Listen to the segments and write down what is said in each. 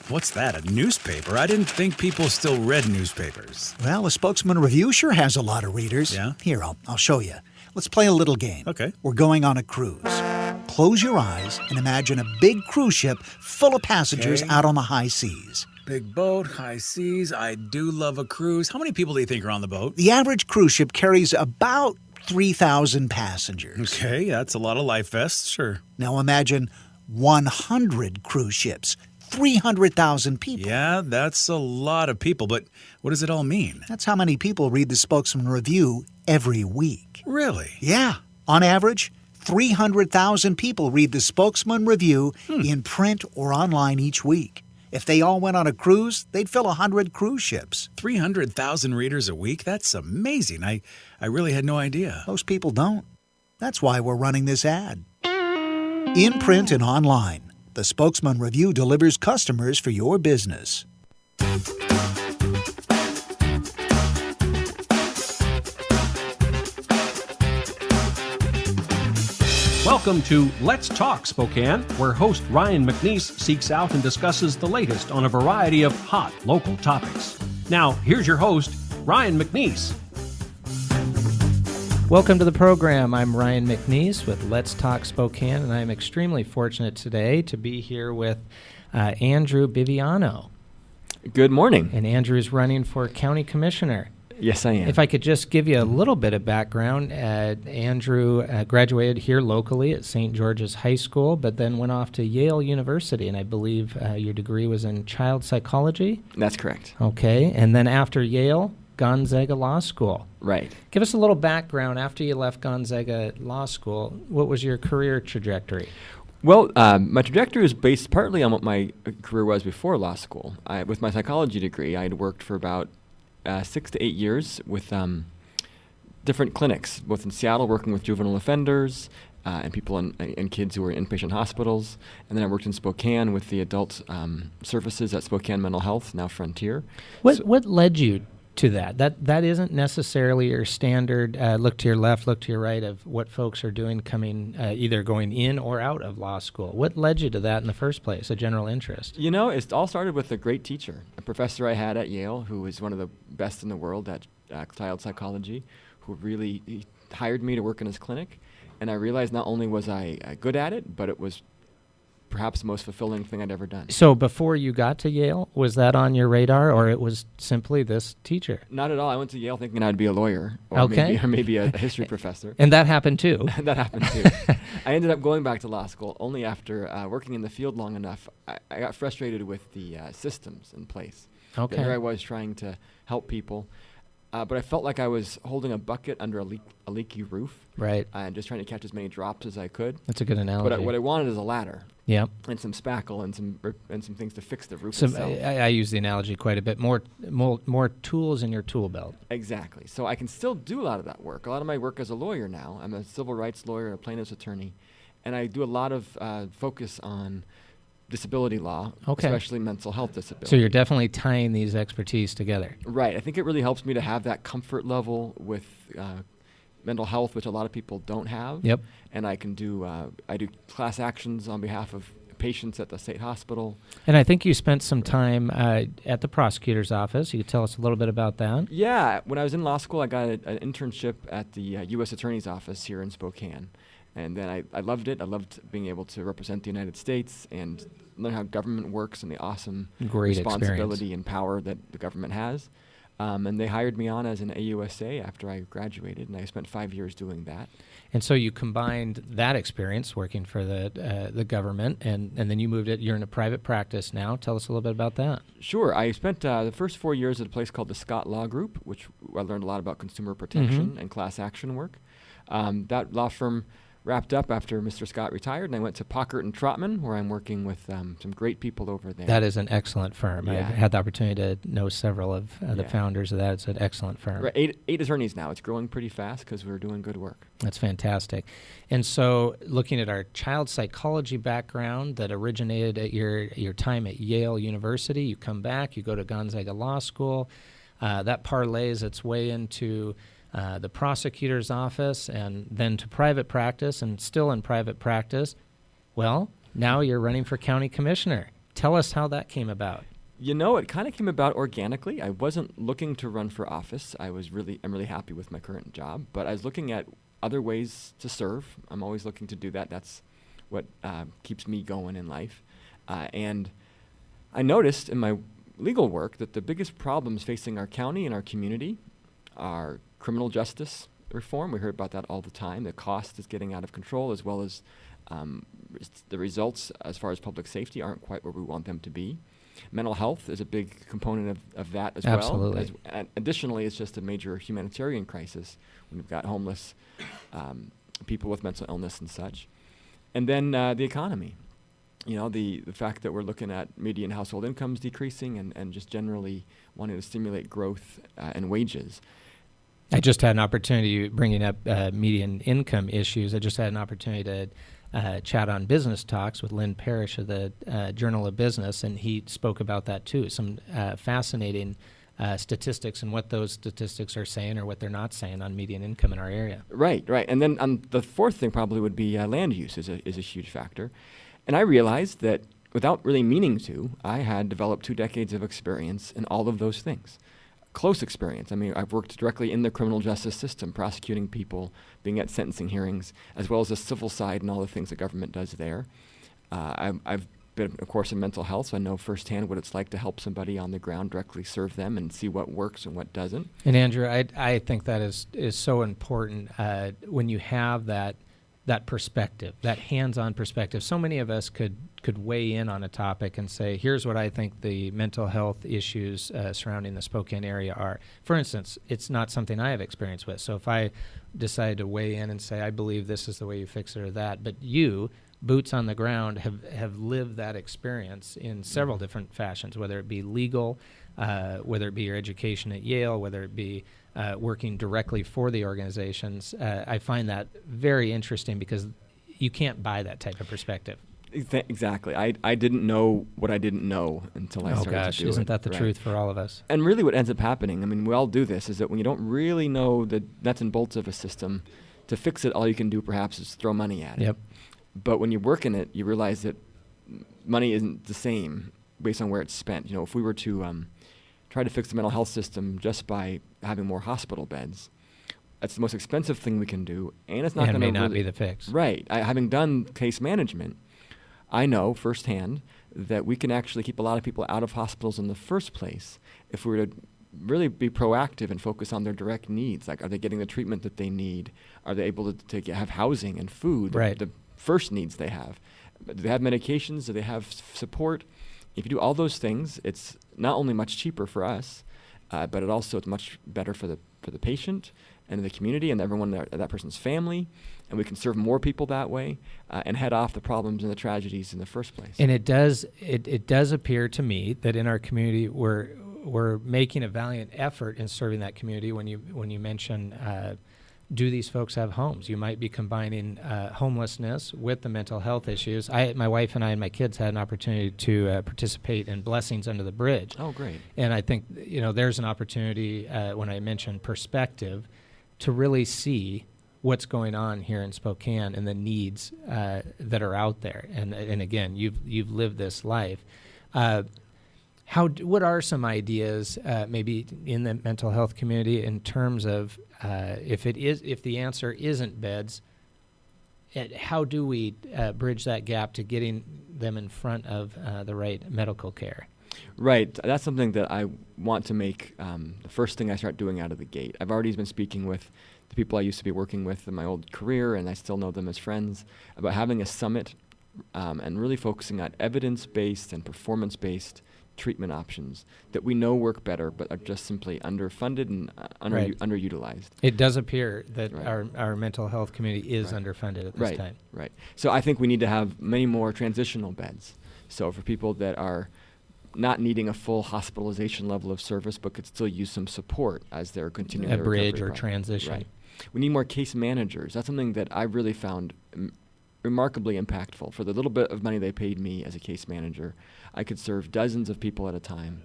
What's that, a newspaper? I didn't think people still read newspapers. Well, the Spokesman Review sure has a lot of readers. Yeah? Here, I'll show you. Let's play a little game. Okay. We're going on a cruise. Close your eyes and imagine a big cruise ship full of passengers out on the high seas. Big boat, high seas. I do love a cruise. How many people do you think are on the boat? The average cruise ship carries about 3,000 passengers. Okay, that's a lot of life vests, sure. Now imagine 100 cruise ships, 300,000 people. Yeah, that's a lot of people, but what does it all mean? That's how many people read the Spokesman Review every week. Really? Yeah, on average, 300,000 people read the Spokesman Review in print or online each week. If they all went on a cruise, they'd fill 100 cruise ships. 300,000 readers a week? That's amazing. I really had no idea. Most people don't. That's why we're running this ad. In print and online, the Spokesman Review delivers customers for your business. Welcome to Let's Talk Spokane, where host Ryan McNeese seeks out and discusses the latest on a variety of hot local topics. Now, here's your host, Ryan McNeese. Welcome to the program. I'm Ryan McNeese with Let's Talk Spokane, and I'm extremely fortunate today to be here with Andrew Biviano. Good morning. And Andrew's running for county commissioner. Yes, I am. If I could just give you a little bit of background, Andrew graduated here locally at St. George's High School, but then went off to Yale University, and I believe your degree was in child psychology? That's correct. Okay, and then after Yale, Gonzaga Law School. Right. Give us a little background. After you left Gonzaga Law School, what was your career trajectory? Well, my trajectory is based partly on what my career was before law school. With my psychology degree, I had worked for about 6 to 8 years with different clinics, both in Seattle, working with juvenile offenders and people and kids who were in inpatient hospitals. And then I worked in Spokane with the adult services at Spokane Mental Health, now Frontier. What led you to that? That isn't necessarily your standard look to your left, look to your right of what folks are doing coming, either going in or out of law school. What led you to that in the first place, a general interest? You know, it all started with a great teacher, a professor I had at Yale who was one of the best in the world at child psychology, who he hired me to work in his clinic. And I realized not only was I good at it, but it was perhaps the most fulfilling thing I'd ever done. So before you got to Yale, was that on your radar, or it was simply this teacher? Not at all. I went to Yale thinking I'd be a lawyer, or Okay. maybe a history professor. And that happened too. That happened too. I ended up going back to law school only after working in the field long enough. I got frustrated with the systems in place. Okay. Here I was trying to help people, but I felt like I was holding a bucket under a leaky roof. Right. And just trying to catch as many drops as I could. That's a good analogy. But what I wanted is a ladder. Yeah. And some spackle and some things to fix the roof So itself. I use the analogy quite a bit. More tools in your tool belt. Exactly. So I can still do a lot of that work. A lot of my work as a lawyer now. I'm a civil rights lawyer, a plaintiff's attorney, and I do a lot of focus on disability law, especially mental health disability. So you're definitely tying these expertise together. Right. I think it really helps me to have that comfort level with mental health, which a lot of people don't have. Yep. And I can do I do class actions on behalf of patients at the state hospital. And I think you spent some time at the prosecutor's office. You could tell us a little bit about that. Yeah. When I was in law school, I got an internship at the U.S. Attorney's Office here in Spokane. And then I loved it. I loved being able to represent the United States and learn how government works and the awesome responsibility and power that the government has. And they hired me on as an AUSA after I graduated, and I spent 5 years doing that. And so you combined that experience working for the government, and then you moved it. You're in a private practice now. Tell us a little bit about that. Sure. I spent the first 4 years at a place called the Scott Law Group, which I learned a lot about consumer protection and class action work. That law firm wrapped up after Mr. Scott retired, and I went to Pockert and Trotman, where I'm working with some great people over there. That is an excellent firm. Yeah. I've had the opportunity to know several of the founders of that. It's an excellent firm. Right, eight attorneys now. It's growing pretty fast because we're doing good work. That's fantastic. And so looking at our child psychology background that originated at your time at Yale University, you come back, you go to Gonzaga Law School. That parlays its way into the prosecutor's office and then to private practice, and still in private practice. Well, now you're running for county commissioner. Tell us how that came about. You know, it kind of came about organically. I wasn't looking to run for office. I'm really happy with my current job, but I was looking at other ways to serve. I'm always looking to do that. That's what keeps me going in life. And I noticed in my legal work that the biggest problems facing our county and our community are criminal justice reform. We hear about that all the time. The cost is getting out of control, as well as the results as far as public safety aren't quite where we want them to be. Mental health is a big component of that as Absolutely. well. Additionally, it's just a major humanitarian crisis when we've got homeless people with mental illness and such. And then the economy. You know, the fact that we're looking at median household incomes decreasing and just generally wanting to stimulate growth and wages. I just had an opportunity, bringing up median income issues, I just had an opportunity to chat on Business Talks with Lynn Parrish of the Journal of Business, and he spoke about that too. Some fascinating statistics and what those statistics are saying or what they're not saying on median income in our area. Right. And then the fourth thing probably would be land use is a huge factor. And I realized that without really meaning to, I had developed 2 decades of experience in all of those things. Close experience. I mean, I've worked directly in the criminal justice system, prosecuting people, being at sentencing hearings, as well as the civil side and all the things the government does there. I've been, of course, in mental health, so I know firsthand what it's like to help somebody on the ground, directly serve them, and see what works and what doesn't. And Andrew, I think that is so important when you have that perspective, that hands-on perspective. So many of us could weigh in on a topic and say, here's what I think the mental health issues surrounding the Spokane area are. For instance, it's not something I have experience with. So if I decide to weigh in and say, I believe this is the way you fix it or that, but you, boots on the ground, have lived that experience in several different fashions, whether it be legal, whether it be your education at Yale, whether it be working directly for the organizations. I find that very interesting because you can't buy that type of perspective. Exactly. I didn't know what I didn't know until I started to do it. Isn't that the truth for all of us? And really what ends up happening, I mean, we all do this, is that when you don't really know the nuts and bolts of a system, to fix it, all you can do perhaps is throw money at it. Yep. But when you work in it, you realize that money isn't the same based on where it's spent. You know, if we were to try to fix the mental health system just by having more hospital beds, that's the most expensive thing we can do, and it's not going to may not be the fix. Right. Having done case management, I know firsthand that we can actually keep a lot of people out of hospitals in the first place if we were to really be proactive and focus on their direct needs. Like, are they getting the treatment that they need? Are they able to have housing and food? Right. The first needs they have. Do they have medications? Do they have support? If you do all those things, it's not only much cheaper for us, but it also it's much better for the patient and the community and everyone that person's family, and we can serve more people that way and head off the problems and the tragedies in the first place. And it does appear to me that in our community we're making a valiant effort in serving that community. When you mention do these folks have homes? You might be combining homelessness with the mental health issues. My wife and I and my kids had an opportunity to participate in Blessings Under the Bridge. Oh, great. And I think, there's an opportunity when I mentioned perspective to really see what's going on here in Spokane and the needs that are out there. And again, you've lived this life. What are some ideas maybe in the mental health community in terms of if the answer isn't beds, how do we bridge that gap to getting them in front of the right medical care? Right. That's something that I want to make the first thing I start doing out of the gate. I've already been speaking with the people I used to be working with in my old career, and I still know them as friends, about having a summit and really focusing on evidence-based and performance-based treatment options that we know work better but are just simply underfunded and underutilized. It does appear that Right. our mental health community is underfunded at this time. Right. So I think we need to have many more transitional beds. So for people that are not needing a full hospitalization level of service but could still use some support as they're continuing their bridge recovery or transition. Right. We need more case managers. That's something that I really found remarkably impactful. For the little bit of money they paid me as a case manager, I could serve dozens of people at a time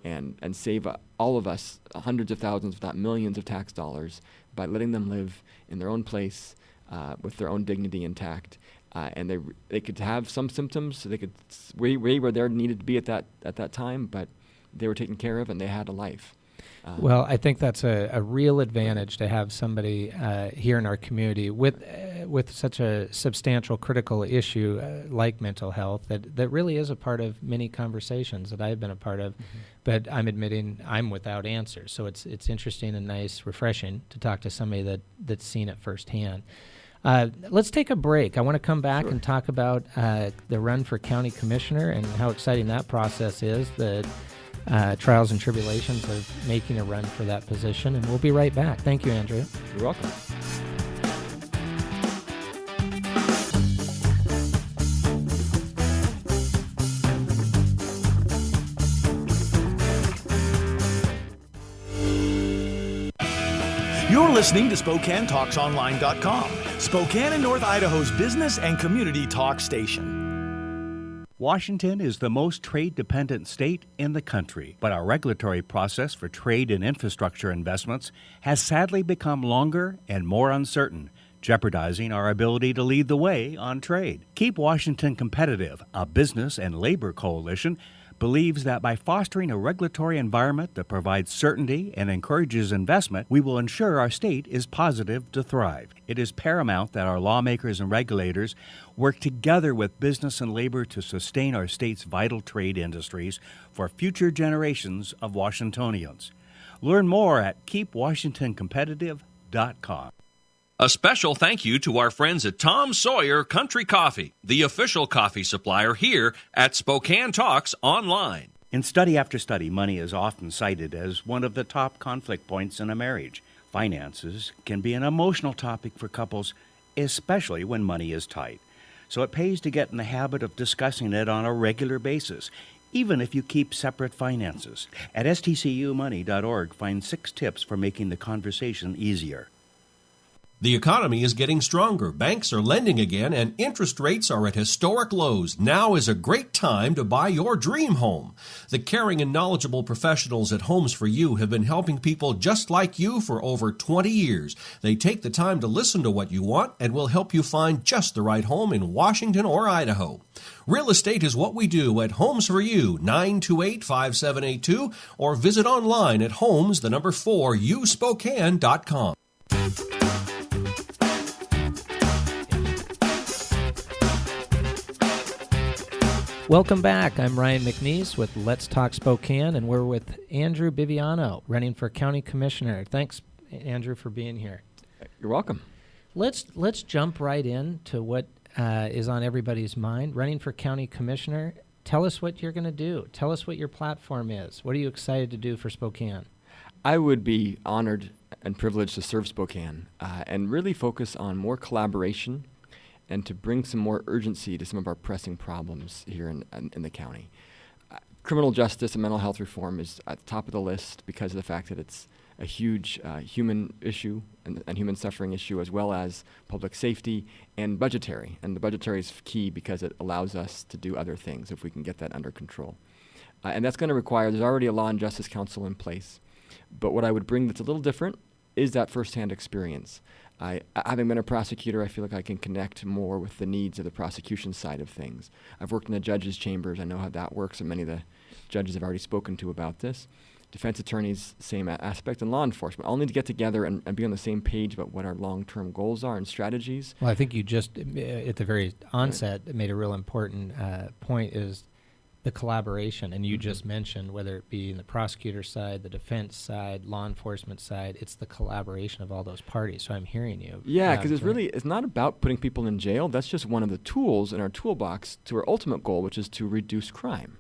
and save all of us hundreds of thousands, if not millions of tax dollars by letting them live in their own place with their own dignity intact and they could have some symptoms, so they could we were there needed to be at that time, but they were taken care of and they had a life. Well, I think that's a real advantage to have somebody here in our community with such a substantial critical issue like mental health that really is a part of many conversations that I've been a part of, but I'm admitting I'm without answers. So it's interesting and nice, refreshing to talk to somebody that's seen it firsthand. Let's take a break. I want to come back and talk about the run for county commissioner and how exciting that process is, the trials and tribulations of making a run for that position, and we'll be right back. Thank you, Andrew. You're welcome. You're listening to SpokaneTalksOnline.com, Spokane and North Idaho's business and community talk station. Washington is the most trade-dependent state in the country, but our regulatory process for trade and infrastructure investments has sadly become longer and more uncertain, jeopardizing our ability to lead the way on trade. Keep Washington Competitive, a business and labor coalition, believes that by fostering a regulatory environment that provides certainty and encourages investment, we will ensure our state is positive to thrive. It is paramount that our lawmakers and regulators work together with business and labor to sustain our state's vital trade industries for future generations of Washingtonians. Learn more at keepwashingtoncompetitive.com. A special thank you to our friends at Tom Sawyer Country Coffee, the official coffee supplier here at Spokane Talks Online. In study after study, money is often cited as one of the top conflict points in a marriage. Finances can be an emotional topic for couples, especially when money is tight. So it pays to get in the habit of discussing it on a regular basis, even if you keep separate finances. At stcumoney.org, find 6 tips for making the conversation easier. The economy is getting stronger. Banks are lending again, and interest rates are at historic lows. Now is a great time to buy your dream home. The caring and knowledgeable professionals at Homes for You have been helping people just like you for over 20 years. They take the time to listen to what you want and will help you find just the right home in Washington or Idaho. Real estate is what we do at Homes for You, 928-5782, or visit online at homes4uspokane.com. Welcome back. I'm Ryan McNeese with Let's Talk Spokane, and we're with Andrew Biviano, running for county commissioner. Thanks, Andrew, for being here. You're welcome. Let's jump right in to what is on everybody's mind. Running for county commissioner, tell us what you're going to do. Tell us what your platform is. What are you excited to do for Spokane? I would be honored and privileged to serve Spokane and really focus on more collaboration and to bring some more urgency to some of our pressing problems here in the county. Criminal justice and mental health reform is at the top of the list because of the fact that it's a huge human issue and human suffering issue, as well as public safety and budgetary. And the budgetary is key because it allows us to do other things if we can get that under control. And that's going to require, there's already a Law and Justice Council in place, but what I would bring that's a little different is that firsthand experience. Having been a prosecutor, I feel like I can connect more with the needs of the prosecution side of things. I've worked in the judges' chambers. I know how that works, and many of the judges have already spoken to about this. Defense attorneys, same aspect, and law enforcement all need to get together and be on the same page about what our long-term goals are and strategies. Well, I think you just, at the very onset, made a real important point, is the collaboration. And you just mentioned, whether it be in the prosecutor side, the defense side, law enforcement side, it's the collaboration of all those parties. So I'm hearing you. Yeah, because it's not about putting people in jail. That's just one of the tools in our toolbox to our ultimate goal, which is to reduce crime.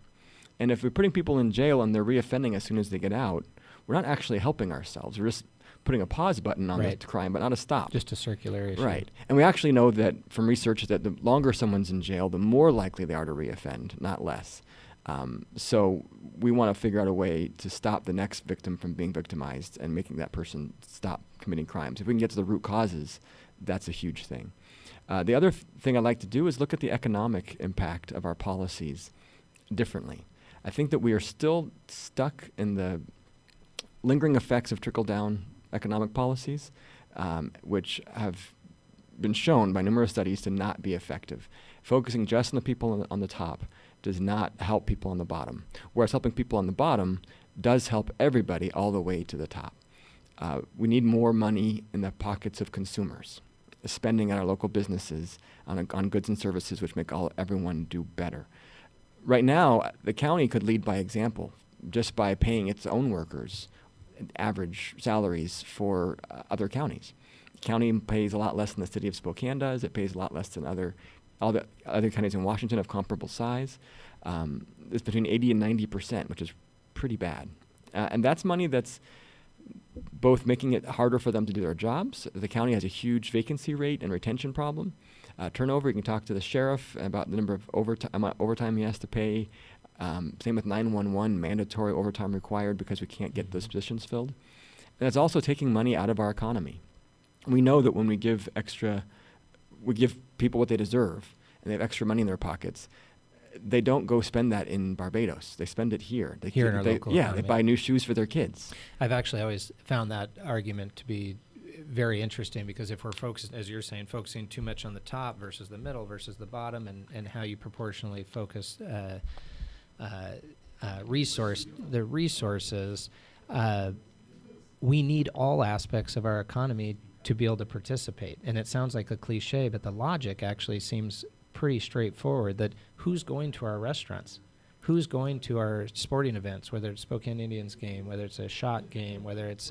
And if we're putting people in jail and they're reoffending as soon as they get out, we're not actually helping ourselves. We're just putting a pause button on the crime, but not a stop. Just a circular issue. Right. And we actually know that from research that the longer someone's in jail, the more likely they are to reoffend, not less. So we want to figure out a way to stop the next victim from being victimized and making that person stop committing crimes. If we can get to the root causes, that's a huge thing. The other thing I'd like to do is look at the economic impact of our policies differently. I think that we are still stuck in the lingering effects of trickle-down economic policies, which have been shown by numerous studies to not be effective. Focusing just on the people on the top does not help people on the bottom, whereas helping people on the bottom does help everybody all the way to the top. We need more money in the pockets of consumers, spending at our local businesses on goods and services which make everyone do better. Right now, the county could lead by example just by paying its own workers average salaries for other counties. The county pays a lot less than the city of Spokane does. It pays a lot less than all the other counties in Washington of comparable size. It's between 80 and 90%, which is pretty bad. And that's money that's both making it harder for them to do their jobs. The county has a huge vacancy rate and retention problem. Turnover, you can talk to the sheriff about the number of overtime he has to pay. Same with 911, mandatory overtime required because we can't get those positions filled. And it's also taking money out of our economy. We know that when we give people what they deserve, and they have extra money in their pockets, they don't go spend that in Barbados. They spend it here. Here in our local economy. They buy new shoes for their kids. I've actually always found that argument to be very interesting, because if we're focused, as you're saying, focusing too much on the top versus the middle versus the bottom, and how you proportionally focus resources, we need all aspects of our economy to be able to participate. And it sounds like a cliche, but the logic actually seems pretty straightforward, that who's going to our restaurants? Who's going to our sporting events, whether it's Spokane Indians game, whether it's a shot game, whether it's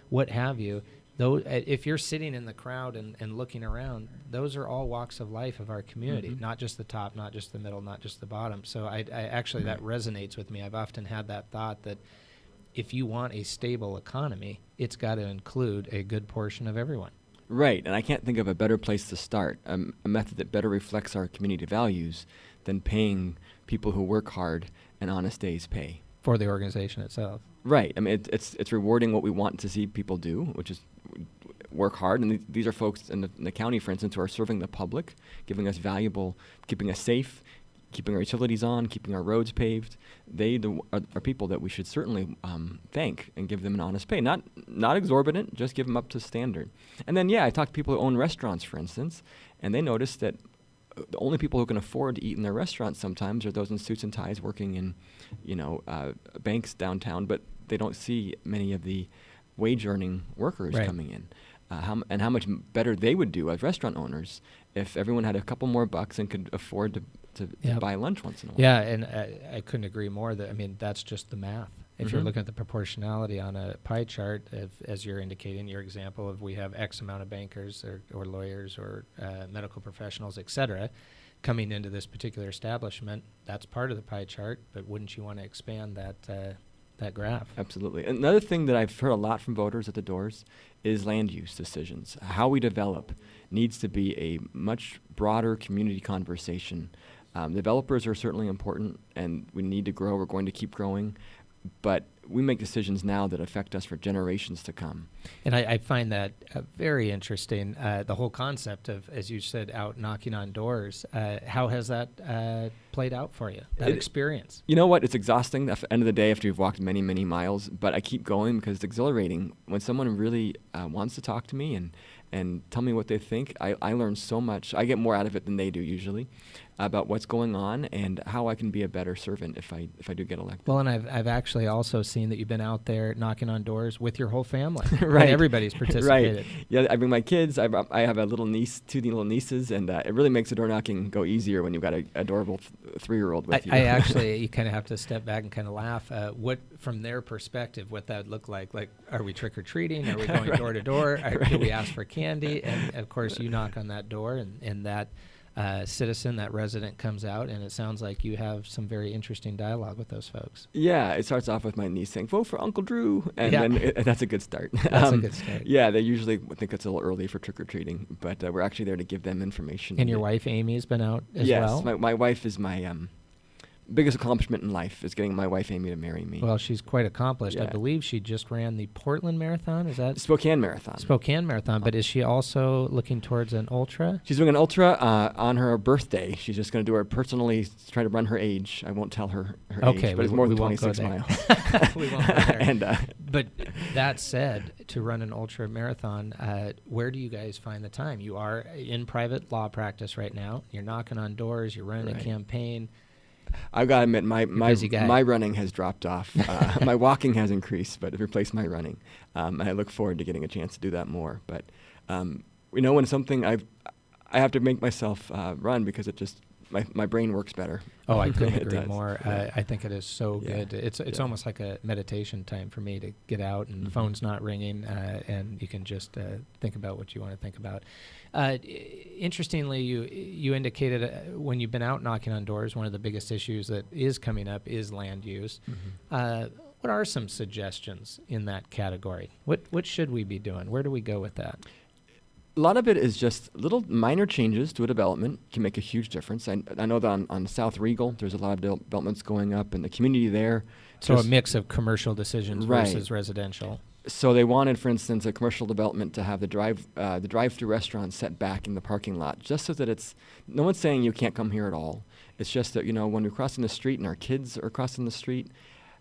what have you. Though, if you're sitting in the crowd and looking around, those are all walks of life of our community, not just the top, not just the middle, not just the bottom. So I actually, that resonates with me. I've often had that thought that if you want a stable economy, it's got to include a good portion of everyone. Right, and I can't think of a better place to start, a method that better reflects our community values than paying people who work hard an honest day's pay. For the organization itself. Right. I mean, it's rewarding what we want to see people do, which is work hard. And these are folks in the county, for instance, who are serving the public, giving us valuable, keeping us safe, keeping our utilities on, keeping our roads paved. They are people that we should certainly thank and give them an honest pay. Not exorbitant, just give them up to standard. And then, I talk to people who own restaurants, for instance, and they notice that the only people who can afford to eat in their restaurants sometimes are those in suits and ties working in, banks downtown, but they don't see many of the wage-earning workers coming in. How much better they would do as restaurant owners if everyone had a couple more bucks and could afford to buy lunch once in a while. Yeah, and I couldn't agree more. That's just the math. If you're looking at the proportionality on a pie chart, as you're indicating, your example of we have X amount of bankers or lawyers or medical professionals, et cetera, coming into this particular establishment, that's part of the pie chart, but wouldn't you want to expand that graph? Absolutely. Another thing that I've heard a lot from voters at the doors is land use decisions. How we develop needs to be a much broader community conversation. Developers are certainly important, and we need to grow. We're going to keep growing. But we make decisions now that affect us for generations to come. And I find that very interesting, the whole concept of, as you said, out knocking on doors. How has that played out for you, that experience? You know what? It's exhausting at the end of the day after you've walked many, many miles. But I keep going because it's exhilarating. When someone really wants to talk to me and tell me what they think, I learn so much. I get more out of it than they do usually, about what's going on and how I can be a better servant if I do get elected. Well, and I've actually also seen that you've been out there knocking on doors with your whole family. Right. And everybody's participated. Right. Yeah, I bring my kids. I have a little niece, two little nieces, and it really makes the door knocking go easier when you've got an adorable 3-year-old with you. I actually, you kind of have to step back and kind of laugh. What, from their perspective, what that would look like? Like, are we trick-or-treating? Are we going door to door? Do we ask for candy? And, of course, you knock on that door, and that citizen, that resident comes out, and it sounds like you have some very interesting dialogue with those folks. Yeah, it starts off with my niece saying, "Vote for Uncle Drew," and then that's a good start. That's a good start. Yeah, they usually think it's a little early for trick-or-treating, but we're actually there to give them information. And your wife, Amy, has been out as well? Yes, my wife is my biggest accomplishment in life is getting my wife Amy to marry me. Well, she's quite accomplished. Yeah. I believe she just ran the Portland Marathon. Is that Spokane Marathon? Spokane Marathon. But is she also looking towards an ultra? She's doing an ultra on her birthday. She's just going to do her personally, try to run her age. I won't tell her age, but it's more than 26 miles. We won't go there. And But that said, to run an ultra marathon, where do you guys find the time? You are in private law practice right now. You're knocking on doors. You're running a campaign. I've got to admit, my running has dropped off. My walking has increased, but replaced my running. I look forward to getting a chance to do that more. But when something I have to make myself run because it just my brain works better. Oh, I couldn't agree does. more. Yeah. I think it is so good. It's almost like a meditation time for me to get out and the phone's not ringing, and you can just think about what you want to think about. Interestingly, you indicated when you've been out knocking on doors, one of the biggest issues that is coming up is land use. What are some suggestions in that category? What should we be doing? Where do we go with that? A lot of it is just little minor changes to a development can make a huge difference. I know that on South Regal, there's a lot of developments going up in the community there. So a mix of commercial decisions versus residential. So they wanted, for instance, a commercial development to have the drive-through restaurant set back in the parking lot, just so that it's no one's saying you can't come here at all. It's just that when we're crossing the street and our kids are crossing the street,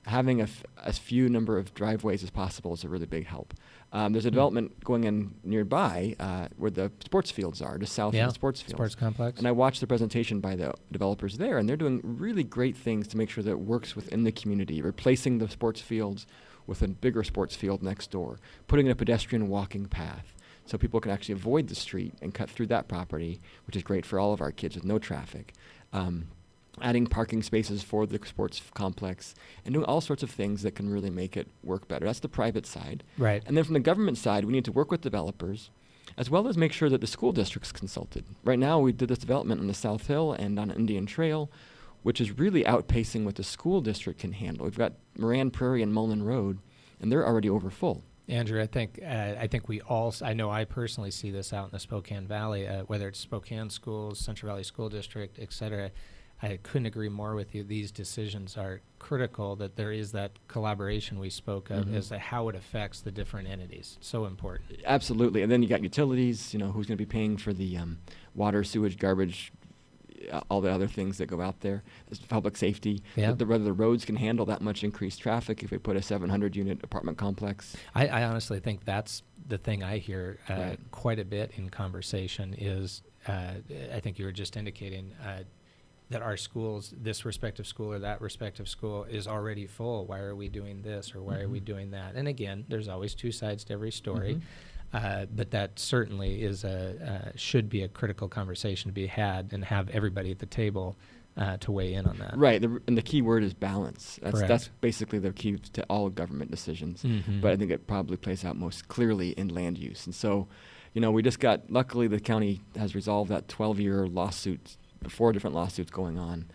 having as few number of driveways as possible is a really big help. There's a development going in nearby where the sports fields are, just south of the sports fields. Sports complex. And I watched the presentation by the developers there, and they're doing really great things to make sure that it works within the community, replacing the sports fields with a bigger sports field next door, putting in a pedestrian walking path so people can actually avoid the street and cut through that property, which is great for all of our kids with no traffic. Adding parking spaces for the sports complex, and doing all sorts of things that can really make it work better. That's the private side. Right. And then from the government side, we need to work with developers, as well as make sure that the school district's consulted. Right now, we did this development on the South Hill and on Indian Trail, which is really outpacing what the school district can handle. We've got Moran Prairie and Mullen Road, and they're already over full. Andrew, I think we all, I know I personally see this out in the Spokane Valley, whether it's Spokane schools, Central Valley School District, et cetera. I couldn't agree more with you. These decisions are critical, that there is that collaboration we spoke of as to how it affects the different entities. So important. Absolutely. And then you got utilities, who's going to be paying for the water, sewage, garbage, all the other things that go out there. There's public safety, whether the roads can handle that much increased traffic if we put a 700-unit apartment complex. I honestly think that's the thing I hear quite a bit in conversation is, I think you were just indicating, that our schools, this respective school or that respective school, is already full. Why are we doing this or why are we doing that? And again, there's always two sides to every story, but that certainly is should be a critical conversation to be had and have everybody at the table to weigh in on that. Right, and the key word is balance. That's basically the key to all government decisions, but I think it probably plays out most clearly in land use. And so, we just luckily the county has resolved that 12-year lawsuit, 4 different lawsuits going on,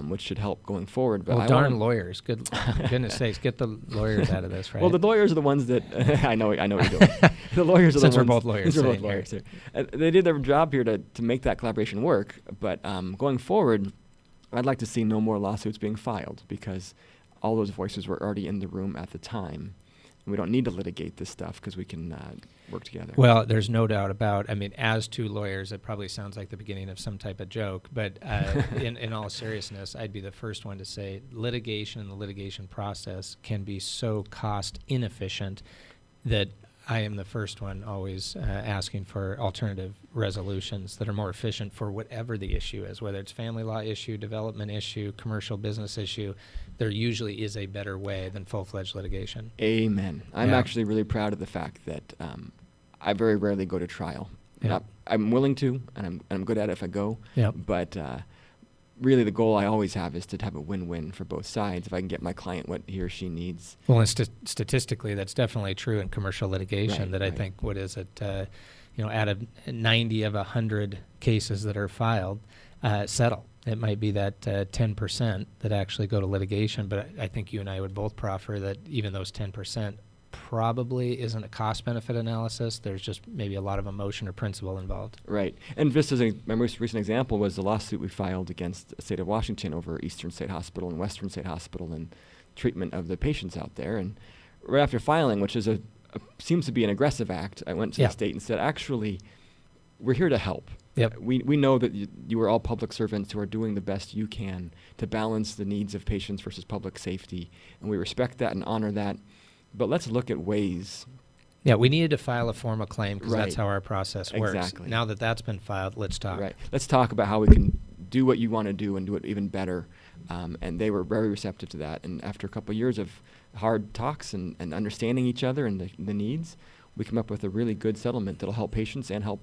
which should help going forward. But darn lawyers! Goodness sakes, get the lawyers out of this, right? Well, the lawyers are the ones that I know what you're doing. The lawyers are Since the we're ones. both lawyers. Since we're both lawyers here. They did their job here to make that collaboration work. But going forward, I'd like to see no more lawsuits being filed because all those voices were already in the room at the time. We don't need to litigate this stuff because we can work together. Well, there's no doubt about, as two lawyers, it probably sounds like the beginning of some type of joke, but in all seriousness, I'd be the first one to say litigation and the litigation process can be so cost inefficient that I am the first one always asking for alternative resolutions that are more efficient for whatever the issue is, whether it's family law issue, development issue, commercial business issue. There usually is a better way than full-fledged litigation. Amen. I'm actually really proud of the fact that I very rarely go to trial. I'm willing to, and I'm good at it if I go. But really the goal I always have is to have a win-win for both sides if I can get my client what he or she needs. Well, and statistically, that's definitely true in commercial litigation. I think, what is it, out of 90 of 100 cases that are filed, settle. It might be that 10% that actually go to litigation, but I think you and I would both proffer that even those 10% probably isn't a cost-benefit analysis. There's just maybe a lot of emotion or principle involved. Right. And just as my most recent example was the lawsuit we filed against the state of Washington over Eastern State Hospital and Western State Hospital and treatment of the patients out there. And right after filing, which is seems to be an aggressive act, I went to the state and said, actually, we're here to help. We know that you are all public servants who are doing the best you can to balance the needs of patients versus public safety, and we respect that and honor that. but let's look at ways. Yeah, we needed to file a formal claim because that's Right. how our process works. Exactly. Now that that's been filed, let's talk. Right. Let's talk about how we can do what you want to do and do it even better. And they were very receptive to that. And after a couple of years of hard talks and understanding each other and the needs, we come up with a really good settlement that'll help patients and help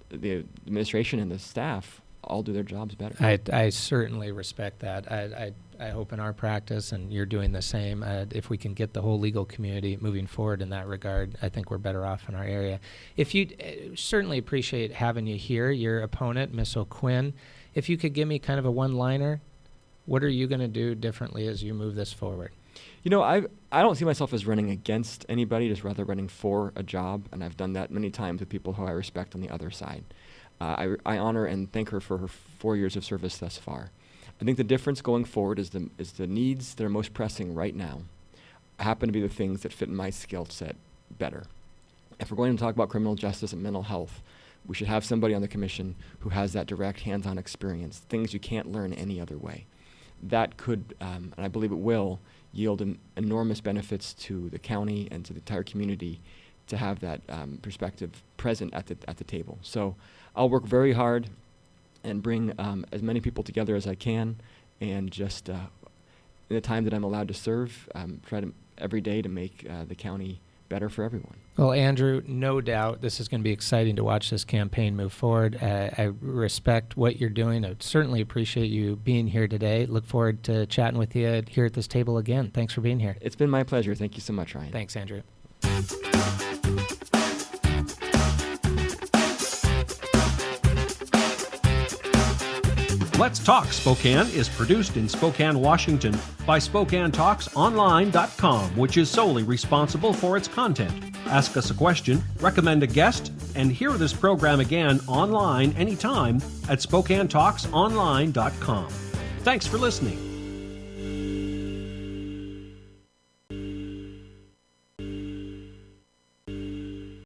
the administration and the staff all do their jobs better. I certainly respect that. I hope in our practice, and you're doing the same, if we can get the whole legal community moving forward in that regard, I think we're better off in our area. If you certainly appreciate having you here, your opponent, Miss O'Quinn, if you could give me kind of a one-liner, what are you going to do differently as you move this forward? You know, I don't see myself as running against anybody, just rather running for a job, and I've done that many times with people who I respect on the other side. I honor and thank her for her 4 years of service thus far. I think the difference going forward is the needs that are most pressing right now happen to be the things that fit my skill set better. If we're going to talk about criminal justice and mental health, we should have somebody on the commission who has that direct hands-on experience, things you can't learn any other way. That could, and I believe it will, yield enormous benefits to the county and to the entire community to have that perspective present at the table. So I'll work very hard and bring as many people together as I can, and just in the time that I'm allowed to serve, try to every day to make the county better for everyone. Well, Andrew, no doubt this is going to be exciting to watch this campaign move forward. I respect what you're doing. I certainly appreciate you being here today. Look forward to chatting with you here at this table again. Thanks for being here. It's been my pleasure. Thank you so much, Ryan. Thanks, Andrew. Let's Talk Spokane is produced in Spokane, Washington by SpokaneTalksOnline.com, which is solely responsible for its content. Ask us a question, recommend a guest, and hear this program again online anytime at SpokaneTalksOnline.com. Thanks for listening.